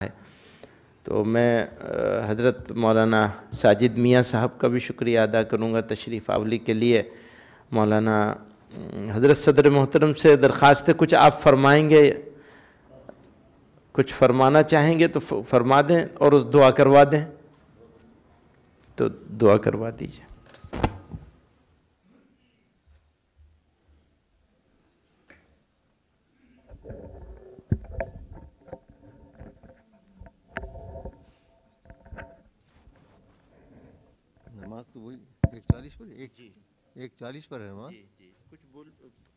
تو میں حضرت مولانا ساجد میاں صاحب کا بھی شکریہ ادا کروں گا تشریف آوری کے لیے۔ مولانا حضرت صدر محترم سے درخواست ہے کچھ آپ فرمائیں گے، کچھ فرمانا چاہیں گے تو فرما دیں اور دعا کروا دیں، تو دعا کروا دیجیے۔ نماز تو وہی 1:40 پر، 1:40 پر ہے نماز۔ جی کچھ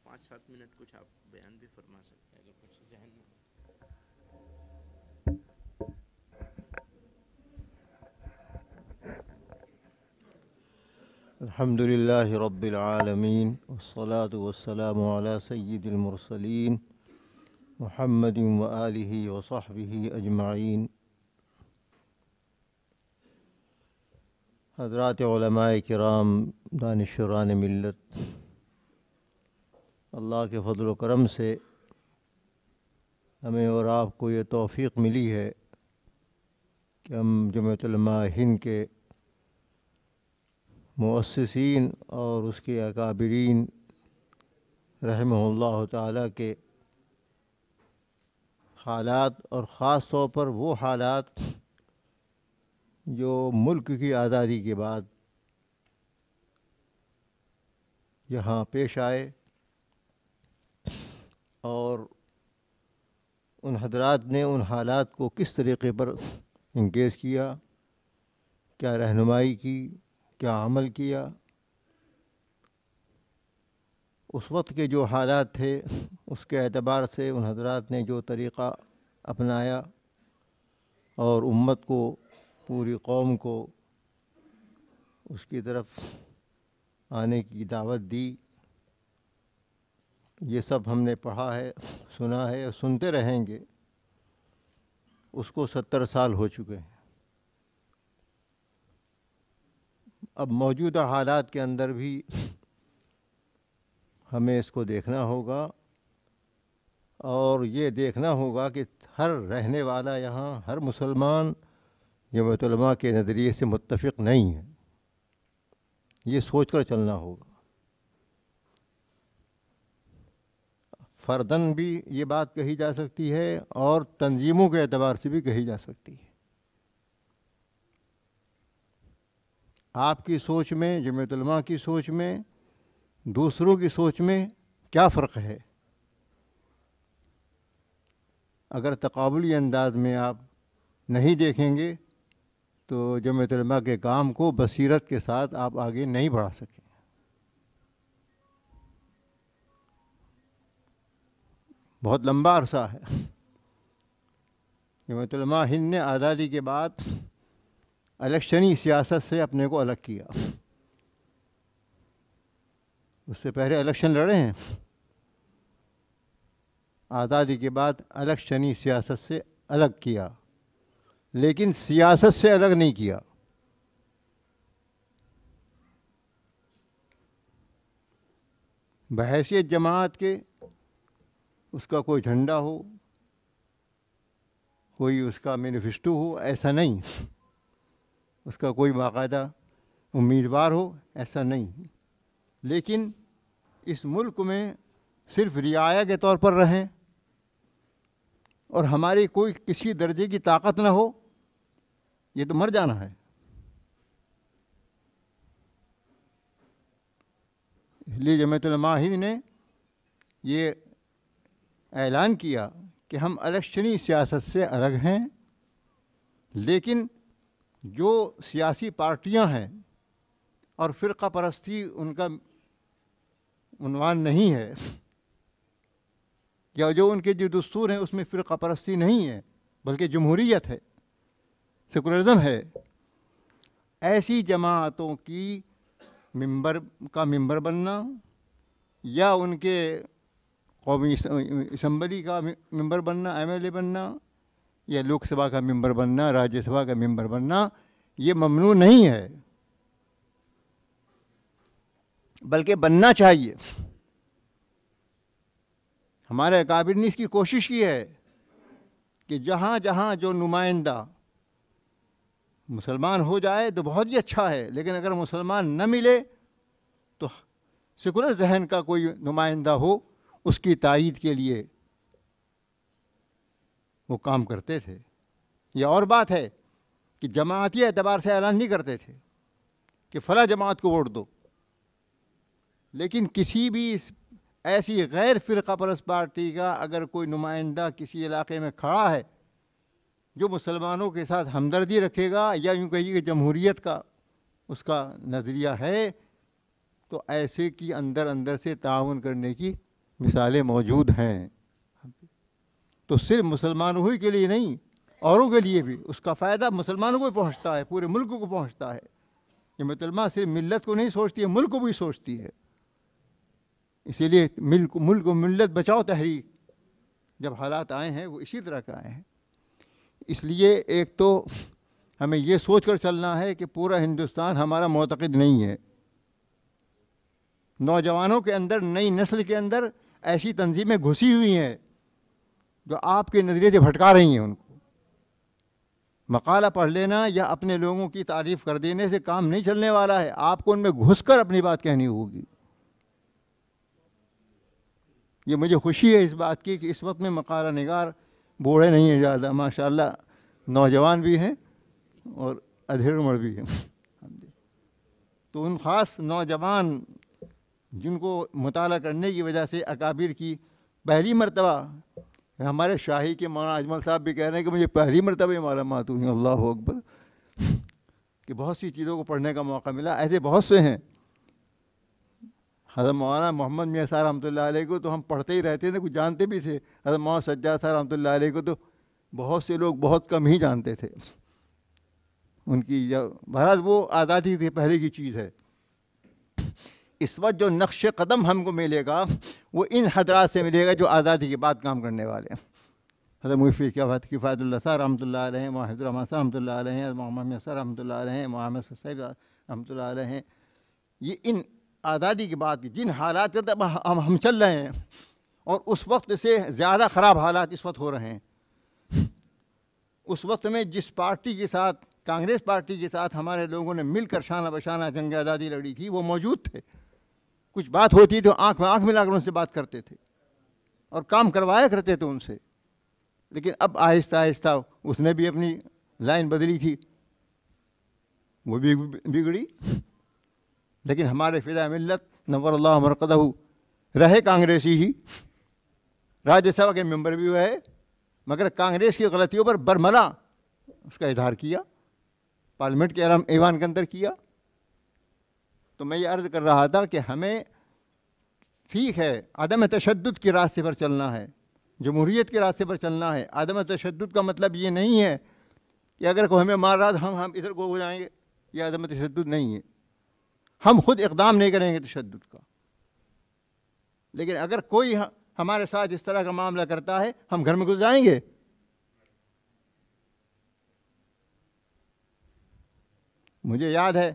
5-7 منٹ کچھ آپ بیان بھی فرما سکتے ہیں اگر کچھ ذہن میں۔ الحمد للہ رب العالمین والصلاة والسلام علی سید المرسلین محمد وآلہ وصحبہ اجمعین۔ حضرات علماء کرام، دانشوران ملت، اللہ کے فضل و کرم سے ہمیں اور آپ کو یہ توفیق ملی ہے کہ ہم جمعیت علماء ہند کے مؤسسین اور اس کے اکابرین رحمہ اللہ تعالیٰ کے حالات، اور خاص طور پر وہ حالات جو ملک کی آزادی کے بعد یہاں پیش آئے، اور ان حضرات نے ان حالات کو کس طریقے پر انگیز کیا، کیا رہنمائی کی، کیا عمل کیا۔ اس وقت کے جو حالات تھے اس کے اعتبار سے ان حضرات نے جو طریقہ اپنایا اور امت کو، پوری قوم کو اس کی طرف آنے کی دعوت دی، یہ سب ہم نے پڑھا ہے، سنا ہے اور سنتے رہیں گے۔ اس کو 70 سال ہو چکے ہیں۔ اب موجودہ حالات کے اندر بھی ہمیں اس کو دیکھنا ہوگا، اور یہ دیکھنا ہوگا کہ ہر رہنے والا یہاں، ہر مسلمان جمعیت علماء کے نظریے سے متفق نہیں ہے۔ یہ سوچ کر چلنا ہوگا۔ فرداً بھی یہ بات کہی جا سکتی ہے اور تنظیموں کے اعتبار سے بھی کہی جا سکتی ہے۔ آپ کی سوچ میں، جمعیت علماء کی سوچ میں، دوسروں کی سوچ میں کیا فرق ہے؟ اگر تقابلی انداز میں آپ نہیں دیکھیں گے تو جمعیت علماء کے کام کو بصیرت کے ساتھ آپ آگے نہیں بڑھا سکیں۔ بہت لمبا عرصہ ہے۔ جمعیت علماء ہند نے آزادی کے بعد الیکشنی سیاست سے اپنے کو الگ کیا۔ اس سے پہلے الیکشن لڑے ہیں، آزادی کے بعد الیکشنی سیاست سے الگ کیا، لیکن سیاست سے الگ نہیں کیا۔ بحیثیت جماعت کے اس کا کوئی جھنڈا ہو، کوئی اس کا مینیفیسٹو ہو، ایسا نہیں۔ اس کا کوئی باقاعدہ امیدوار ہو، ایسا نہیں۔ لیکن اس ملک میں صرف رعایا کے طور پر رہیں اور ہماری کوئی کسی درجے کی طاقت نہ ہو، یہ تو مر جانا ہے۔ اس لیے جمعیت علماء ہند نے یہ اعلان کیا کہ ہم الیکشنی سیاست سے الگ ہیں، لیکن جو سیاسی پارٹیاں ہیں اور فرقہ پرستی ان کا عنوان نہیں ہے، یا جو ان کے جو دستور ہیں اس میں فرقہ پرستی نہیں ہے بلکہ جمہوریت ہے، سیکولرزم ہے، ایسی جماعتوں کی ممبر بننا، یا ان کے قومی اسمبلی کا ممبر بننا، ایم ایل اے بننا، یا لوک سبھا کا ممبر بننا، راجیہ سبھا کا ممبر بننا، یہ ممنوع نہیں ہے، بلکہ بننا چاہیے۔ ہمارے اکابر نے اس کی کوشش کی ہے کہ جہاں جہاں جو نمائندہ مسلمان ہو جائے تو بہت ہی اچھا ہے، لیکن اگر مسلمان نہ ملے تو سیکولر ذہن کا کوئی نمائندہ ہو، اس کی تائید کے لیے وہ کام کرتے تھے۔ یہ اور بات ہے کہ جماعتی اعتبار سے اعلان نہیں کرتے تھے کہ فلاں جماعت کو ووٹ دو، لیکن کسی بھی ایسی غیر فرقہ پرست پارٹی کا اگر کوئی نمائندہ کسی علاقے میں کھڑا ہے جو مسلمانوں کے ساتھ ہمدردی رکھے گا، یا یوں کہیے کہ جمہوریت کا اس کا نظریہ ہے، تو ایسے کی اندر اندر سے تعاون کرنے کی مثالیں موجود ہیں۔ تو صرف مسلمانوں ہی کے لیے نہیں، اوروں کے لیے بھی اس کا فائدہ مسلمانوں کو پہنچتا ہے، پورے ملک کو پہنچتا ہے۔ یہ مطلب صرف ملت کو نہیں سوچتی ہے، ملک کو بھی سوچتی ہے۔ اسی لیے ملک و ملت بچاؤ تحریک جب حالات آئے ہیں وہ اسی طرح کے آئے ہیں۔ اس لیے ایک تو ہمیں یہ سوچ کر چلنا ہے کہ پورا ہندوستان ہمارا معتقد نہیں ہے۔ نوجوانوں کے اندر، نئی نسل کے اندر ایسی تنظیمیں گھسی ہوئی ہیں جو آپ کے نظریے سے بھٹکا رہی ہیں ان کو۔ مقالہ پڑھ لینا یا اپنے لوگوں کی تعریف کر دینے سے کام نہیں چلنے والا ہے، آپ کو ان میں گھس کر اپنی بات کہنی ہوگی۔ یہ مجھے خوشی ہے اس بات کی کہ اس وقت میں مقالہ نگار بوڑھے نہیں ہیں زیادہ، ماشاءاللہ نوجوان بھی ہیں اور ادھیڑ عمر بھی ہیں۔ تو ان خاص نوجوان جن کو مطالعہ کرنے کی وجہ سے اکابر کی پہلی مرتبہ، ہمارے شاہی کے مولانا اجمل صاحب بھی کہہ رہے ہیں کہ مجھے پہلی مرتبہ معلومات ہوئی، اللہ اکبر، کہ بہت سی چیزوں کو پڑھنے کا موقع ملا۔ ایسے بہت سے ہیں۔ حضرت مولانا محمد میاں صاحب رحمۃ اللہ علیہ کو تو ہم پڑھتے ہی رہتے تھے، کچھ جانتے بھی تھے۔ حضرت مولانا سجاد صاحب رحمۃ اللہ علیہ کو تو بہت سے لوگ بہت کم ہی جانتے تھے۔ ان کی بہرحال وہ آزادی سے پہلے کی چیز ہے۔ اس وقت جو نقش قدم ہم کو ملے گا وہ ان حضرات سے ملے گا جو آزادی کے بعد کام کرنے والے ہیں۔ حضرت مفتی کفایت اللہ صاحب رحمۃ اللہ علیہ، محمد الرحمٰن صاحب رحمۃ اللہ علیہ، محمد میاں صاحب رحمۃ اللہ علیہ، محمد صاحب رحمۃ اللہ علیہ، یہ ان آزادی کے بعد جن حالات کے ہم چل رہے ہیں، اور اس وقت سے زیادہ خراب حالات اس وقت ہو رہے ہیں۔ اس وقت میں جس پارٹی کے ساتھ، کانگریس پارٹی کے ساتھ ہمارے لوگوں نے مل کر شانہ بشانہ جنگ آزادی لڑی تھی، وہ موجود تھے۔ کچھ بات ہوتی تو آنکھ میں آنکھ ملا کر ان سے بات کرتے تھے اور کام کروایا کرتے تھے ان سے۔ لیکن اب آہستہ آہستہ اس نے بھی اپنی لائن بدلی تھی، وہ بھی بگڑی۔ لیکن ہمارے فدا ملت نور اللہ مرقدہ رہے کانگریسی ہی، راجیہ سبھا کے ممبر بھی ہوئے، مگر کانگریس کی غلطیوں پر برملا اس کا اظہار کیا، پارلیمنٹ کے ایوان کے اندر کیا۔ تو میں یہ عرض کر رہا تھا کہ ہمیں ٹھیک ہے عدم تشدد کے راستے پر چلنا ہے، جمہوریت کے راستے پر چلنا ہے۔ عدم تشدد کا مطلب یہ نہیں ہے کہ اگر کوئی ہمیں مار رہا تو ہم ادھر کو ہو جائیں گے، یہ عدم تشدد نہیں ہے۔ ہم خود اقدام نہیں کریں گے تشدد کا، لیکن اگر کوئی ہمارے ساتھ اس طرح کا معاملہ کرتا ہے ہم گھر میں گھس جائیں گے۔ مجھے یاد ہے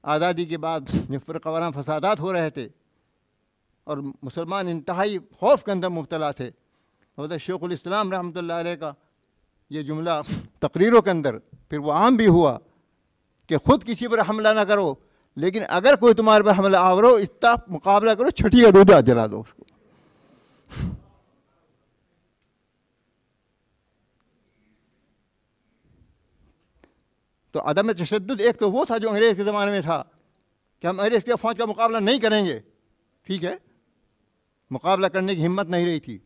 آزادی کے بعد جب فرقہ وارانہ فسادات ہو رہے تھے اور مسلمان انتہائی خوف کے اندر مبتلا تھے، حضرت شیخ الاسلام رحمۃ اللہ علیہ کا یہ جملہ تقریروں کے اندر، پھر وہ عام بھی ہوا کہ خود کسی پر حملہ نہ کرو، لیکن اگر کوئی تمہارے پر حملہ آورو اتنا مقابلہ کرو، چھٹی کا دودھ جلا دو اس کو۔ تو عدم تشدد ایک تو وہ تھا جو انگریز کے زمانے میں تھا کہ ہم انگریز کی فوج کا مقابلہ نہیں کریں گے، ٹھیک ہے، مقابلہ کرنے کی ہمت نہیں رہی تھی،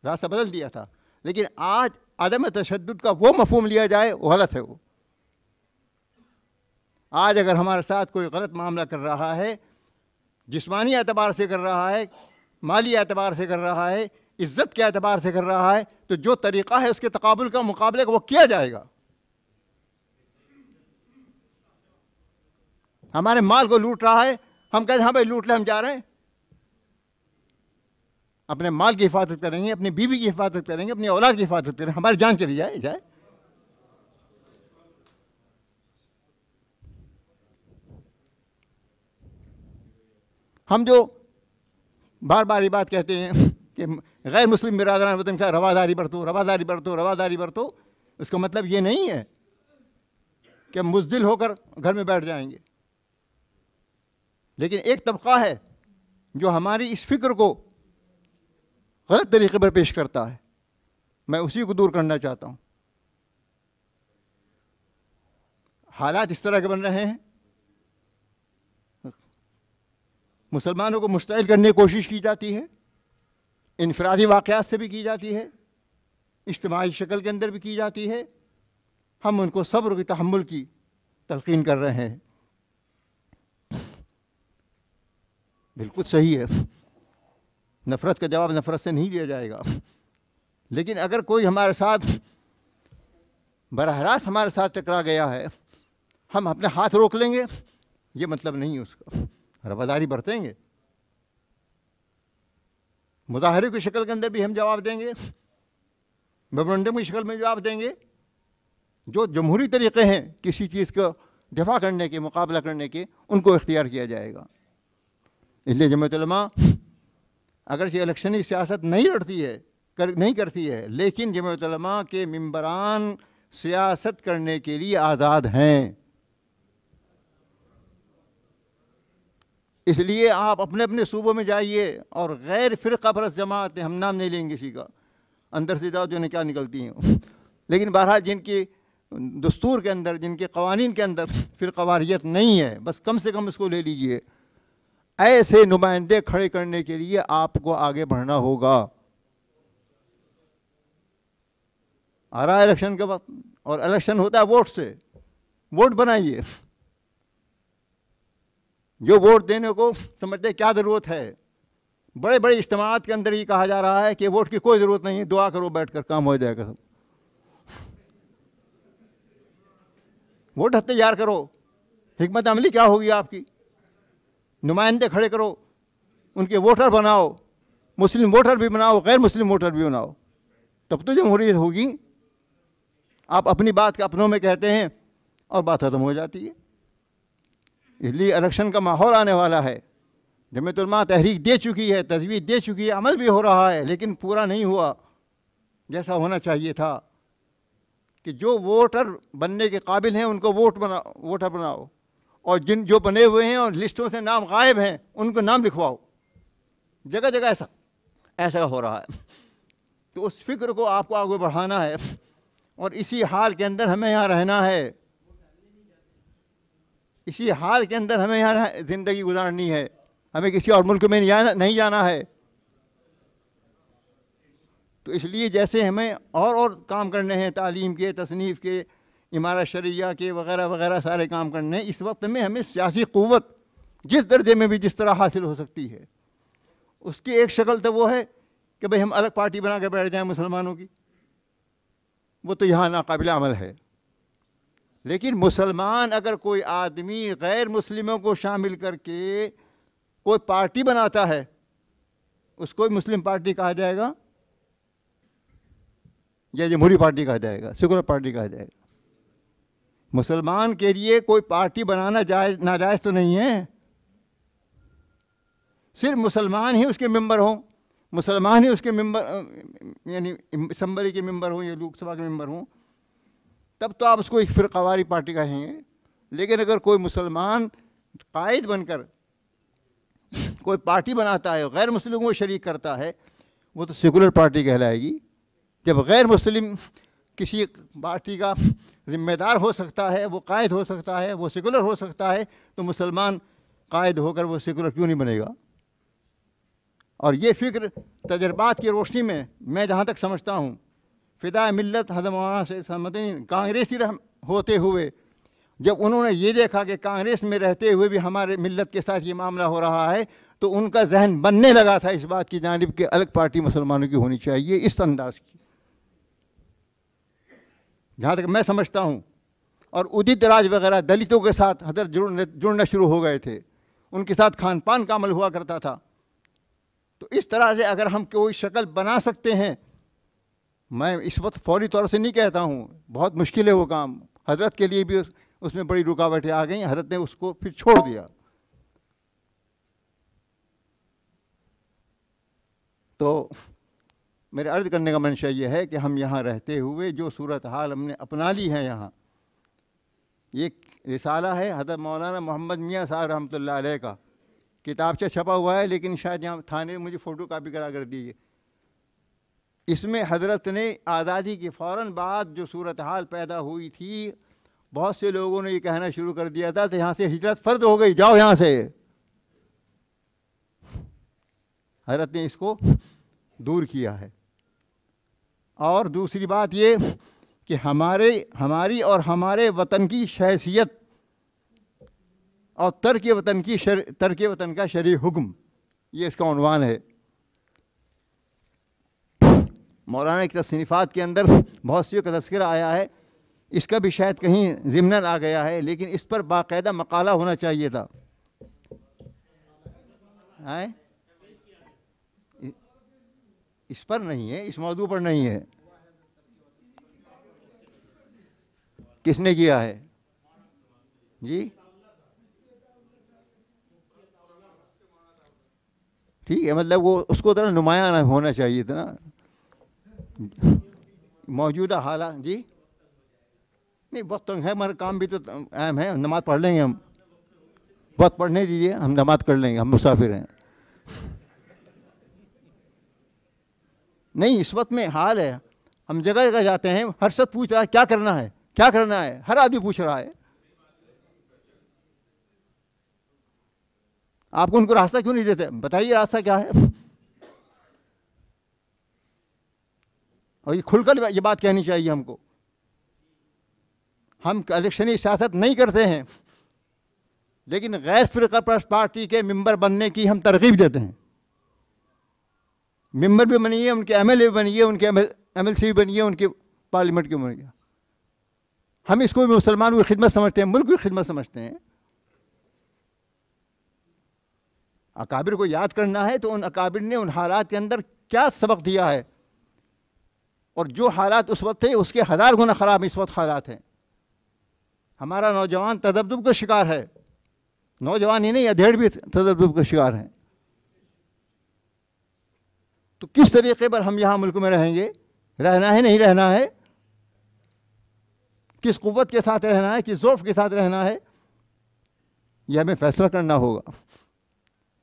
راستہ بدل دیا تھا۔ لیکن آج عدم تشدد کا وہ مفہوم لیا جائے وہ غلط ہے۔ وہ آج اگر ہمارے ساتھ کوئی غلط معاملہ کر رہا ہے، جسمانی اعتبار سے کر رہا ہے، مالی اعتبار سے کر رہا ہے، عزت کے اعتبار سے کر رہا ہے، تو جو طریقہ ہے اس کے تقابل کا، مقابلے کا، وہ کیا جائے گا۔ ہمارے مال کو لوٹ رہا ہے، ہم کہتے ہیں ہاں بھائی لوٹ لے، ہم جا رہے ہیں، اپنے مال کی حفاظت کریں گے، اپنی بیوی کی حفاظت کریں گے، اپنی اولاد کی حفاظت کریں گے، ہماری جان چلی جائے۔ ہم جو بار بار یہ بات کہتے ہیں کہ غیر مسلم برادران وطن کا رواداری برتو، رواداری برتو، رواداری برتو، اس کا مطلب یہ نہیں ہے کہ ہم مزدل ہو کر گھر میں بیٹھ جائیں گے. لیکن ایک طبقہ ہے جو ہماری اس فکر کو غلط طریقے پر پیش کرتا ہے، میں اسی کو دور کرنا چاہتا ہوں. حالات اس طرح کے بن رہے ہیں، مسلمانوں کو مشتعل کرنے کی کوشش کی جاتی ہے، انفرادی واقعات سے بھی کی جاتی ہے، اجتماعی شکل کے اندر بھی کی جاتی ہے. ہم ان کو صبر کی، تحمل کی تلقین کر رہے ہیں. بالکل صحیح ہے، نفرت کا جواب نفرت سے نہیں دیا جائے گا. لیکن اگر کوئی ہمارے ساتھ براہ راست ہمارے ساتھ ٹکرا گیا ہے، ہم اپنے ہاتھ روک لیں گے، یہ مطلب نہیں ہے اس کا. رواداری برتیں گے، مظاہرے کی شکل کے اندر بھی ہم جواب دیں گے، میمورنڈم کی شکل میں جواب دیں گے. جو جمہوری طریقے ہیں کسی چیز کو دفاع کرنے کے، مقابلہ کرنے کے، ان کو اختیار کیا جائے گا. اس لیے جمعیت علماء اگرچہ الیکشنی سیاست نہیں لڑتی ہے، نہیں کرتی ہے، لیکن جمعیت علماء کے ممبران سیاست کرنے کے لیے آزاد ہیں. اس لیے آپ اپنے اپنے صوبوں میں جائیے اور غیر فرقہ پرست جماعتیں، ہم نام نہیں لیں گے کسی کا، اندر سے جاؤ جو نے کیا نکلتی ہیں، لیکن بہرحال جن کی دستور کے اندر، جن کے قوانین کے اندر فرقہ واریت نہیں ہے، بس کم سے کم اس کو لے لیجئے. ایسے نمائندے کھڑے کرنے کے لیے آپ کو آگے بڑھنا ہوگا. آ رہا ہے الیکشن کے وقت، اور الیکشن ہوتا ہے ووٹ سے. ووٹ بنائیے. جو ووٹ دینے کو سمجھتے کیا ضرورت ہے، بڑے بڑے اجتماعات کے اندر یہ کہا جا رہا ہے کہ ووٹ کی کوئی ضرورت نہیں ہے، دعا کرو بیٹھ کر کام ہو جائے گا. ووٹ تیار کرو، حکمت عملی کیا ہوگی آپ کی؟ نمائندے کھڑے کرو، ان کے ووٹر بناؤ، مسلم ووٹر بھی بناؤ، غیر مسلم ووٹر بھی بناؤ، تب تو جمہوریت ہوگی. آپ اپنی بات کا اپنوں میں کہتے ہیں اور بات ختم ہو جاتی ہے. اس لیے الیکشن کا ماحول آنے والا ہے. جمعیت علماء تحریک دے چکی ہے، تجویز دے چکی ہے، عمل بھی ہو رہا ہے، لیکن پورا نہیں ہوا جیسا ہونا چاہیے تھا کہ جو ووٹر بننے کے قابل ہیں ان کو ووٹر بناؤ، اور جو بنے ہوئے ہیں اور لسٹوں سے نام غائب ہیں ان کو نام لکھواؤ. جگہ جگہ ایسا ہو رہا ہے. تو اس فکر کو آپ کو آگے بڑھانا ہے، اور اسی حال کے اندر ہمیں یہاں رہنا ہے، اسی حال کے اندر ہمیں یہاں زندگی گزارنی ہے. ہمیں کسی اور ملک میں نہیں جانا ہے. تو اس لیے جیسے ہمیں اور کام کرنے ہیں، تعلیم کے، تصنیف کے، امارت شرعیہ کے، وغیرہ وغیرہ سارے کام کرنے ہیں، اس وقت میں ہمیں سیاسی قوت جس درجے میں بھی جس طرح حاصل ہو سکتی ہے، اس کی ایک شکل تو وہ ہے کہ بھئی ہم الگ پارٹی بنا کر بیٹھ جائیں مسلمانوں کی. وہ تو یہاں ناقابل عمل ہے. لیکن مسلمان اگر کوئی آدمی غیر مسلموں کو شامل کر کے کوئی پارٹی بناتا ہے، اس کو مسلم پارٹی کہا جائے گا یا جمہوری پارٹی کہا جائے گا، سیکولر پارٹی کہا جائے گا؟ مسلمان کے لیے کوئی پارٹی بنانا ناجائز تو نہیں ہے. صرف مسلمان ہی اس کے ممبر ہوں، مسلمان ہی اس کے ممبر، یعنی اسمبلی کے ممبر ہوں یا لوک سبھا کے ممبر ہوں، تب تو آپ اس کو ایک فرقہ واری پارٹی کہیں گے. لیکن اگر کوئی مسلمان قائد بن کر کوئی پارٹی بناتا ہے، غیر مسلموں کو شریک کرتا ہے، وہ تو سیکولر پارٹی کہلائے گی. جب غیر مسلم کسی پارٹی کا ذمہ دار ہو سکتا ہے، وہ قائد ہو سکتا ہے، وہ سیکولر ہو سکتا ہے، تو مسلمان قائد ہو کر وہ سیکولر کیوں نہیں بنے گا؟ اور یہ فکر تجربات کی روشنی میں جہاں تک سمجھتا ہوں، فدائے ملت حضرت مولانا سید مدنی کانگریسی ہوتے ہوئے جب انہوں نے یہ دیکھا کہ کانگریس میں رہتے ہوئے بھی ہمارے ملت کے ساتھ یہ معاملہ ہو رہا ہے، تو ان کا ذہن بننے لگا تھا اس بات کی جانب کہ الگ پارٹی مسلمانوں کی ہونی چاہیے، اس انداز کی، جہاں تک میں سمجھتا ہوں. اور ادت راج وغیرہ دلتوں کے ساتھ حضرت جڑنا شروع ہو گئے تھے، ان کے ساتھ کھان پان کا عمل ہوا کرتا تھا. تو اس طرح سے اگر ہم کوئی شکل بنا سکتے ہیں، میں اس وقت فوری طور سے نہیں کہتا ہوں، بہت مشکل ہے وہ کام، حضرت کے لیے بھی اس میں بڑی رکاوٹیں آ گئیں، حضرت نے اس کو پھر چھوڑ دیا. تو میرے عرض کرنے کا منشا یہ ہے کہ ہم یہاں رہتے ہوئے جو صورتحال ہم نے اپنا لی ہے یہاں، یہ رسالہ ہے حضرت مولانا محمد میاں صاحب رحمۃ اللہ علیہ کا، کتابچہ چھپا ہوا ہے لیکن شاید یہاں تھانے میں مجھے فوٹو کاپی کرا کر دی ہے۔ اس میں حضرت نے آزادی کے فوراً بعد جو صورتحال پیدا ہوئی تھی، بہت سے لوگوں نے یہ کہنا شروع کر دیا تھا کہ یہاں سے ہجرت فرض ہو گئی، جاؤ یہاں سے۔ حضرت نے اس کو دور کیا ہے۔ اور دوسری بات یہ کہ ہماری اور ہمارے وطن کی حیثیت اور ترک وطن کا شرعی حکم، یہ اس کا عنوان ہے۔ مولانا کی تصنیفات کے اندر بہت سی کا تذکرہ آیا ہے، اس کا بھی شاید کہیں ضمناً آ گیا ہے، لیکن اس پر باقاعدہ مقالہ ہونا چاہیے تھا۔ اس پر نہیں ہے، اس موضوع پر نہیں ہے۔ کس نے کیا ہے جی؟ ٹھیک ہے، مطلب وہ اس کو ذرا نمایاں ہونا چاہیے تھا نا موجودہ حالات۔ جی نہیں، وقت ہے، ہمارا کام بھی تو اہم ہے، نماز پڑھ لیں گے ہم، وقت پڑھنے دیجیے، ہم نماز پڑھ لیں گے، ہم مسافر ہیں۔ نہیں، اس وقت میں حال ہے، ہم جگہ جگہ جاتے ہیں، ہر شخص پوچھ رہا ہے کیا کرنا ہے، کیا کرنا ہے، ہر آدمی پوچھ رہا ہے۔ آپ کو ان کو راستہ کیوں نہیں دیتے؟ بتائیے راستہ کیا ہے۔ اور یہ کھل کر یہ بات کہنی چاہیے ہم کو۔ ہم الیکشنی سیاست نہیں کرتے ہیں، لیکن غیر فرقہ پرست پارٹی کے ممبر بننے کی ہم ترغیب دیتے ہیں۔ ممبر بھی بنیے، ان کے ایم ایل اے بھی بنیے، ان کے ایم ایل سی بھی بنیے، ان کے پارلیمنٹ کے بنیے۔ ہم اس کو بھی مسلمانوں کی خدمت سمجھتے ہیں، ملک کی خدمت سمجھتے ہیں۔ اکابر کو یاد کرنا ہے تو ان اکابر نے ان حالات کے اندر کیا سبق دیا ہے، اور جو حالات اس وقت تھے اس کے 1000 گنا خراب اس وقت حالات ہیں۔ ہمارا نوجوان تذبذب کا شکار ہے، نوجوان ہی نہیں، ادھیڑ بھی تذبذب کا شکار ہیں۔ تو کس طریقے پر ہم یہاں ملک میں رہیں گے؟ رہنا ہے نہیں رہنا ہے؟ کس قوت کے ساتھ رہنا ہے، کس ضعف کے ساتھ رہنا ہے، یہ ہمیں فیصلہ کرنا ہوگا۔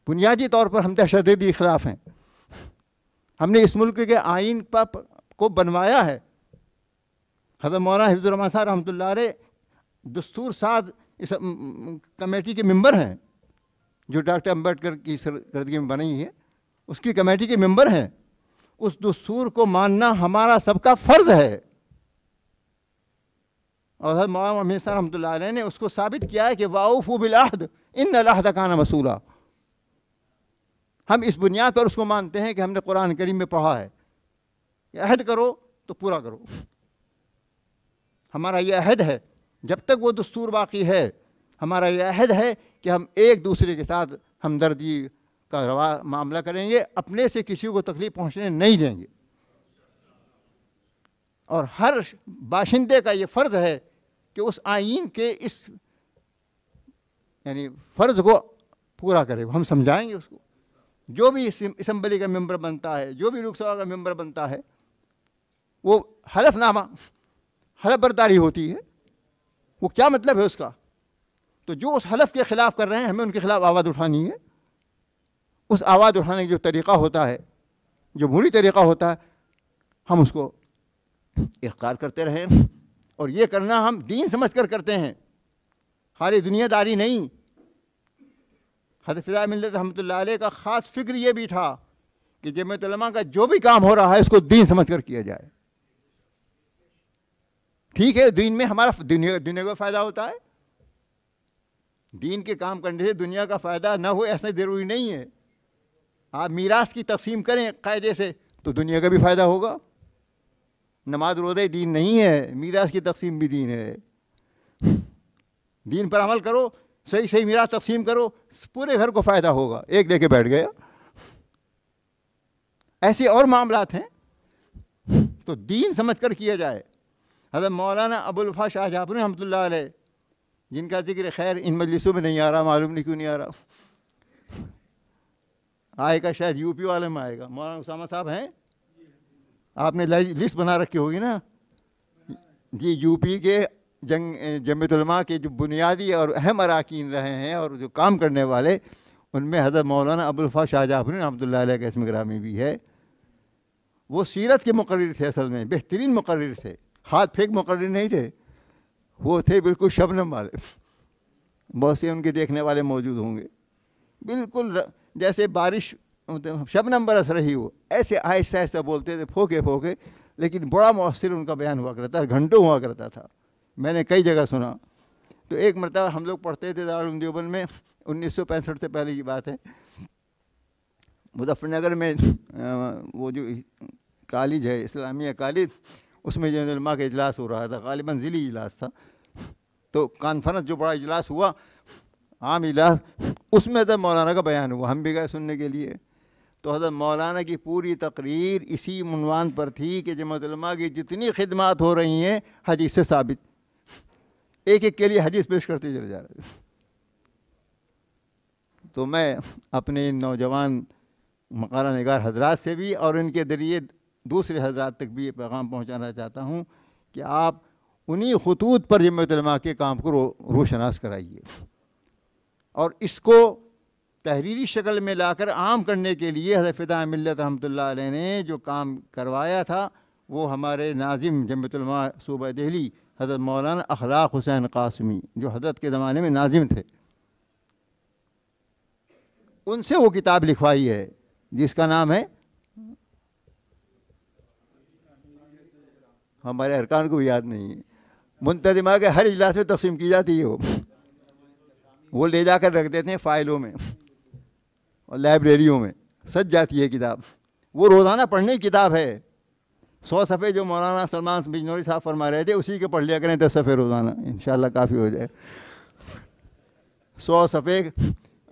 بنیادی طور پر ہم دہشت گردی کے خلاف ہیں۔ ہم نے اس ملک کے آئین کو بنوایا ہے۔ حضرت مولانا حفظ الرحمان صاحب رحمۃ اللہ علیہ دستور ساز اس کمیٹی کے ممبر ہیں، جو ڈاکٹر امبیڈکر کی سرکردگی میں بنی ہے، اس کی کمیٹی کے ممبر ہیں۔ اس دستور کو ماننا ہمارا سب کا فرض ہے، اور حضرت مولانا محمد صاحب رحمۃ اللہ علیہ نے اس کو ثابت کیا ہے کہ وَأَوْفُوا بِالْعَهْدِ إِنَّ الْعَهْدَ كَانَ مَسْئُولًا۔ ہم اس بنیاد پر اس کو مانتے ہیں کہ ہم نے قرآن کریم میں پڑھا ہے کہ عہد کرو تو پورا کرو۔ ہمارا یہ عہد ہے، جب تک وہ دستور باقی ہے، ہمارا یہ عہد ہے کہ ہم ایک دوسرے کے ساتھ ہمدردی کا معاملہ کریں گے، اپنے سے کسی کو تکلیف پہنچنے نہیں دیں گے۔ اور ہر باشندے کا یہ فرض ہے کہ اس آئین کے اس یعنی فرض کو پورا کرے۔ ہم سمجھائیں گے اس کو۔ جو بھی اسمبلی کا ممبر بنتا ہے، جو بھی لوک سبھا کا ممبر بنتا ہے، وہ حلف نامہ، حلف برداری ہوتی ہے۔ وہ کیا مطلب ہے اس کا؟ تو جو اس حلف کے خلاف کر رہے ہیں، ہمیں ان کے خلاف آواز اٹھانی ہے۔ اس آواز اٹھانے کا جو طریقہ ہوتا ہے، جو بری طریقہ ہوتا ہے، ہم اس کو اقرار کرتے رہیں، اور یہ کرنا ہم دین سمجھ کر کرتے ہیں، خالی دنیا داری نہیں۔ حضرت فضائے ملت رحمۃ اللہ علیہ کا خاص فکر یہ بھی تھا کہ جمعیت علماء کا جو بھی کام ہو رہا ہے اس کو دین سمجھ کر کیا جائے۔ ٹھیک ہے، دین میں ہمارا دنیا کا فائدہ ہوتا ہے، دین کے کام کرنے سے دنیا کا فائدہ نہ ہو ایسا ضروری نہیں ہے۔ آپ میراث کی تقسیم کریں قاعدے سے تو دنیا کا بھی فائدہ ہوگا۔ نماز روزہ دین نہیں ہے، میراث کی تقسیم بھی دین ہے۔ دین پر عمل کرو، صحیح میراث تقسیم کرو، پورے گھر کو فائدہ ہوگا۔ ایک لے کے بیٹھ گیا۔ ایسے اور معاملات ہیں، تو دین سمجھ کر کیا جائے۔ حضرت مولانا ابو الوفا شاہ جہاں پوری رحمۃ اللہ علیہ، جن کا ذکر خیر ان مجلسوں میں نہیں آ رہا، معلوم نہیں کیوں نہیں آ رہا، آئے گا شاید یو پی والے میں آئے گا. مولانا اسامہ صاحب ہیں, آپ نے لسٹ بنا رکھی ہوگی نا جی. یو پی کے جمعیت علماء کے جو بنیادی اور اہم اراکین رہے ہیں اور جو کام کرنے والے, ان میں حضرت مولانا ابوالفضل شاہ جعفری رحمۃ اللہ علیہ کا اسم گرامی بھی ہے. وہ سیرت کے مقرر تھے, اصل میں بہترین مقرر تھے, ہاتھ پھینک مقرر نہیں تھے, وہ تھے بالکل شبنم والے. بہت سے ان کے دیکھنے والے موجود ہوں گے, بالکل جیسے بارش شبنم برس رہی ہو ایسے آہستہ آہستہ بولتے تھے, پھوکے پھوکے, لیکن بڑا مؤثر ان کا بیان ہوا کرتا تھا, گھنٹوں ہوا کرتا تھا. میں نے کئی جگہ سنا. تو ایک مرتبہ ہم لوگ پڑھتے تھے دارالعلوم دیوبند میں, 1965 سے پہلے کی بات ہے, مظفر نگر میں وہ جو کالج ہے اسلامیہ کالج, اس میں جو علماء کا اجلاس ہو رہا تھا, غالباً ضلعی اجلاس تھا. تو کانفرنس جو بڑا اجلاس ہوا, عام اجلاس, اس میں حضرت مولانا کا بیان ہوا, ہم بھی گئے سننے کے لیے. تو حضرت مولانا کی پوری تقریر اسی عنوان پر تھی کہ جمعیت علماء کی جتنی خدمات ہو رہی ہیں حدیث سے ثابت, ایک ایک کے لیے حدیث پیش کرتے چلے جا رہے تھے. تو میں اپنے نوجوان مقالہ نگار حضرات سے بھی اور ان کے ذریعے دوسرے حضرات تک بھی یہ پیغام پہنچانا چاہتا ہوں کہ آپ انہی خطوط پر جمعیت علماء کے کام کو روشناس کرائیے, اور اس کو تحریری شکل میں لا کر عام کرنے کے لیے حضرت فداء ملت رحمۃ اللہ علیہ نے جو کام کروایا تھا, وہ ہمارے ناظم جمعیت علماء صوبہ دہلی حضرت مولانا اخلاق حسین قاسمی, جو حضرت کے زمانے میں ناظم تھے, ان سے وہ کتاب لکھوائی ہے جس کا نام ہے, ہمارے ارکان کو بھی یاد نہیں ہے, منتظمہ کے ہر اجلاس میں تقسیم کی جاتی ہے. وہ لے جا کر رکھ دیتے ہیں فائلوں میں اور لائبریریوں میں, سج جاتی ہے کتاب. وہ روزانہ پڑھنے کی کتاب ہے. 100 صفحے جو مولانا سلمان بجنوری صاحب فرما رہے تھے, اسی کے پڑھ لیا کریں 10 صفحے روزانہ, انشاءاللہ کافی ہو جائے. 100 صفحے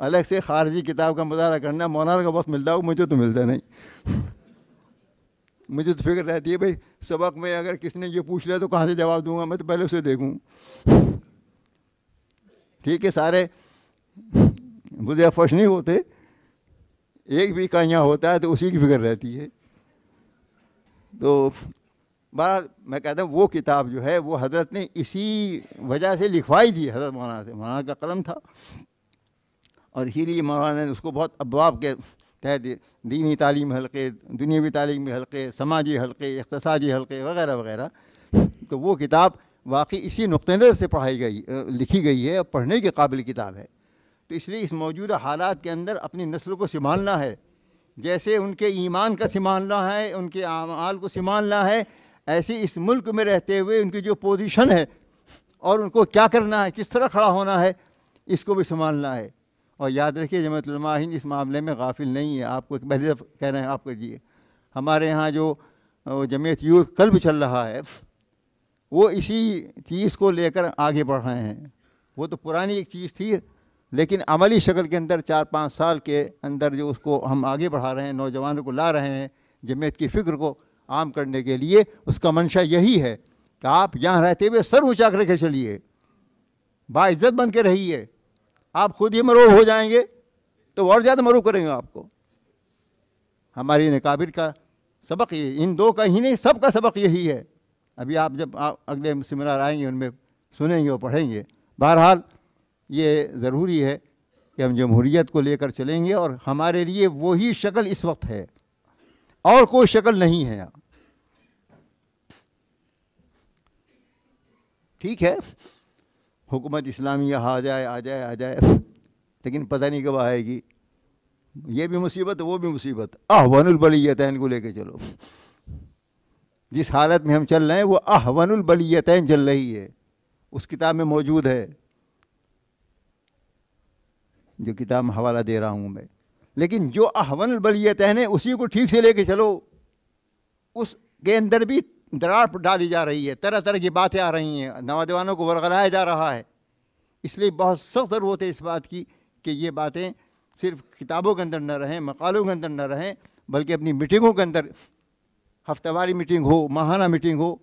الگ سے خارجی کتاب کا مطالعہ کرنا, مولانا کا وقت ملتا ہو, مجھے تو ملتا نہیں. مجھے تو فکر رہتی ہے بھائی سبق میں اگر کس نے یہ پوچھ لیا تو کہاں سے جواب دوں گا, میں تو پہلے اسے دیکھوں. ٹھیک ہے, سارے مجھے افش نہیں ہوتے, ایک بھی کا یہاں ہوتا ہے تو اسی کی فکر رہتی ہے. تو بہرحال میں کہتا ہوں وہ کتاب جو ہے وہ حضرت نے اسی وجہ سے لکھوائی تھی حضرت مولانا سے, مولانا کا قلم تھا, اور اسی لیے مولانا نے اس کو بہت ابواب کے تحت دینی تعلیم حلقے, دنیاوی تعلیمی حلقے, سماجی حلقے, اقتصادی حلقے وغیرہ وغیرہ. تو وہ کتاب واقعی اسی نقطۂ نظر سے لکھی گئی ہے اور پڑھنے کے قابل کتاب ہے. تو اس لیے اس موجودہ حالات کے اندر اپنی نسل کو سنبھالنا ہے, جیسے ان کے ایمان کا سنبھالنا ہے, ان کے اعمال کو سنبھالنا ہے, ایسے اس ملک میں رہتے ہوئے ان کی جو پوزیشن ہے اور ان کو کیا کرنا ہے, کس طرح کھڑا ہونا ہے, اس کو بھی سنبھالنا ہے. اور یاد رکھیے جمعیت علماء ہند اس معاملے میں غافل نہیں ہے. آپ کو ایک پہلی دفعہ کہہ رہے ہیں, آپ کیجیے, ہمارے یہاں جو جمعیت یوتھ کلب چل رہا ہے وہ اسی چیز کو لے کر آگے بڑھ رہے ہیں. وہ تو پرانی ایک چیز تھی, لیکن عملی شکل کے اندر 4-5 سال کے اندر جو اس کو ہم آگے بڑھا رہے ہیں, نوجوانوں کو لا رہے ہیں جمعیت کی فکر کو عام کرنے کے لیے. اس کا منشا یہی ہے کہ آپ یہاں رہتے ہوئے سر اونچا کر کے چلیے, باعزت بن کے رہیے. آپ خود ہی مروب ہو جائیں گے تو اور زیادہ مروب کریں گے آپ کو. ہماری نکابر کا سبق یہ, ان دو کا ہی نہیں سب کا سبق یہی ہے. ابھی آپ جب اگلے سیمینار آئیں گے ان میں سنیں گے اور پڑھیں گے. بہرحال یہ ضروری ہے کہ ہم جمہوریت کو لے کر چلیں گے, اور ہمارے لیے وہی شکل اس وقت ہے, اور کوئی شکل نہیں ہے. ٹھیک ہے, حکومت اسلامیہ آ جائے, لیکن پتہ نہیں کب آئے گی. یہ بھی مصیبت وہ بھی مصیبت. احون البلیتین کو لے کے چلو. جس حالت میں ہم چل رہے ہیں وہ احون البلیتین چل رہی ہے. اس کتاب میں موجود ہے, جو کتاب میں حوالہ دے رہا ہوں میں. لیکن جو احون البلیتین ہے اسی کو ٹھیک سے لے کے چلو. اس کے اندر بھی دراڑ ڈالی جا رہی ہے, طرح طرح کی باتیں آ رہی ہیں, نوجوانوں کو ورغلایا جا رہا ہے. اس لیے بہت سخت ضرورت ہے اس بات کی کہ یہ باتیں صرف کتابوں کے اندر نہ رہیں, مقالوں کے اندر نہ رہیں, بلکہ اپنی میٹنگوں کے اندر, ہفتہ واری میٹنگ ہو, ماہانہ میٹنگ ہو,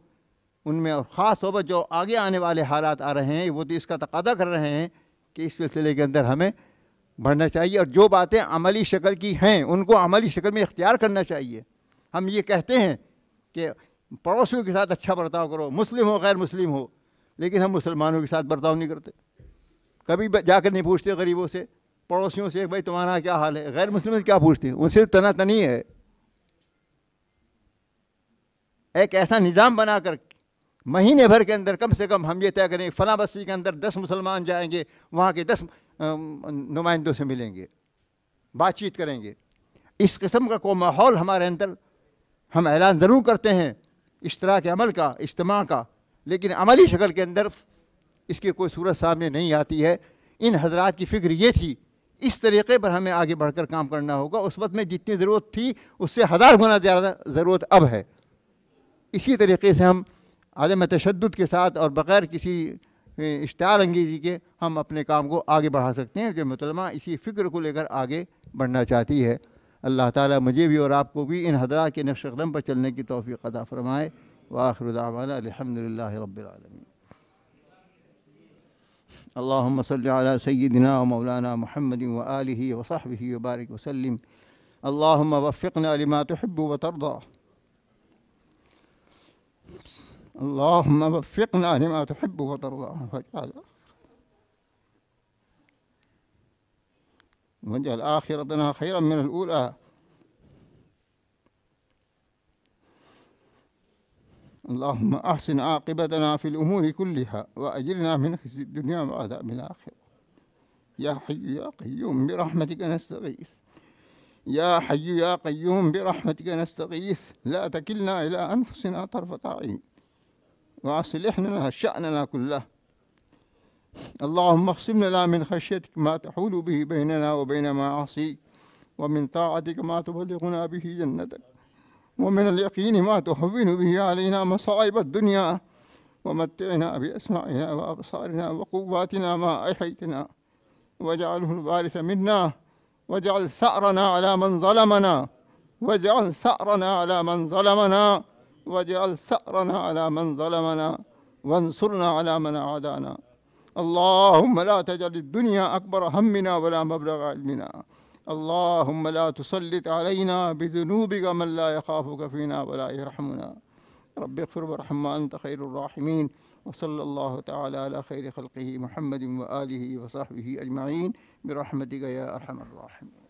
ان میں. اور خاص طور پر جو آگے آنے والے حالات آ رہے ہیں وہ تو اس کا تقاضا کر رہے ہیں کہ اس سلسلے کے اندر ہمیں بڑھنا چاہیے، اور جو باتیں عملی شکل کی ہیں ان کو عملی شکل میں اختیار کرنا چاہیے۔ ہم یہ کہتے ہیں کہ پڑوسیوں کے ساتھ اچھا برتاؤ کرو، مسلم ہو غیر مسلم ہو، لیکن ہم مسلمانوں کے ساتھ برتاؤ نہیں کرتے، کبھی جا کر نہیں پوچھتے غریبوں سے، پڑوسیوں سے بھائی تمہارا کیا حال ہے، غیر مسلم سے کیا پوچھتے ہیں، ان سے تنا تنی ہے۔ ایک ایسا نظام بنا کر مہینے بھر کے اندر کم سے کم ہم یہ طے کریں فلاں بستی کے اندر 10 مسلمان جائیں گے، وہاں کے 10 نمائندوں سے ملیں گے، بات چیت کریں گے۔ اس قسم کا کوئی ماحول ہمارے اندر ہم اعلان ضرور کرتے ہیں اشتراک عمل کا، اجتماع کا، لیکن عملی شکل کے اندر اس کی کوئی صورت سامنے نہیں آتی ہے۔ ان حضرات کی فکر یہ تھی، اس طریقے پر ہمیں آگے بڑھ کر کام کرنا ہوگا۔ اس وقت میں جتنی ضرورت تھی اس سے 1000 گنا زیادہ ضرورت اب ہے۔ اسی طریقے سے ہم عدم تشدد کے ساتھ اور بغیر کسی اشتعال انگیزی کے ہم اپنے کام کو آگے بڑھا سکتے ہیں، جو مطلمہ اسی فکر کو لے کر آگے بڑھنا چاہتی ہے۔ اللہ تعالیٰ مجھے بھی اور آپ کو بھی ان حضرات کے نقش قدم پر چلنے کی توفیق عطا فرمائے۔ وآخر دعوانا الحمد للہ رب العالمین۔ اللہم صل علی سیدنا و مولانا محمد وآلہ وصحبہ وبارک وسلم۔ اللہم وفقنا لما تحب وترضى۔ اللہم وفقنا لما تحب وترضى واجعل آخرتنا خيرا من الأولى۔ اللهم أحسن عاقبتنا في الأمور كلها وأجرنا من خزي الدنيا وعذاب الآخرة۔ يا حي يا قيوم برحمتك نستغيث، يا حي يا قيوم برحمتك نستغيث، لا تكلنا إلى أنفسنا طرفة عين، وأصلح لنا شأننا كله۔ اللهم اقسم لنا من خشيتك ما تحول به بيننا وبين معاصيك، ومن طاعتك ما تبلغنا به جنتك، ومن اليقين ما تهون به علينا مصائب الدنيا، ومتعنا بأسماعنا وأبصارنا وقواتنا ما أحيتنا، واجعله الوارث منا، واجعل ثأرنا على من ظلمنا، واجعل ثأرنا على من ظلمنا، واجعل ثأرنا على من ظلمنا، وانصرنا على من عادانا۔ اللهم لا تجعل الدنيا أكبر همنا ولا مبلغ علمنا، اللهم لا تسلط علينا بذنوبك من لا يخافك فينا ولا يرحمنا، رب اغفر وارحم وأنت خير الراحمين، وصلى الله تعالى على خير خلقه محمد وآله وصحبه أجمعين برحمتك يا أرحم الراحمين۔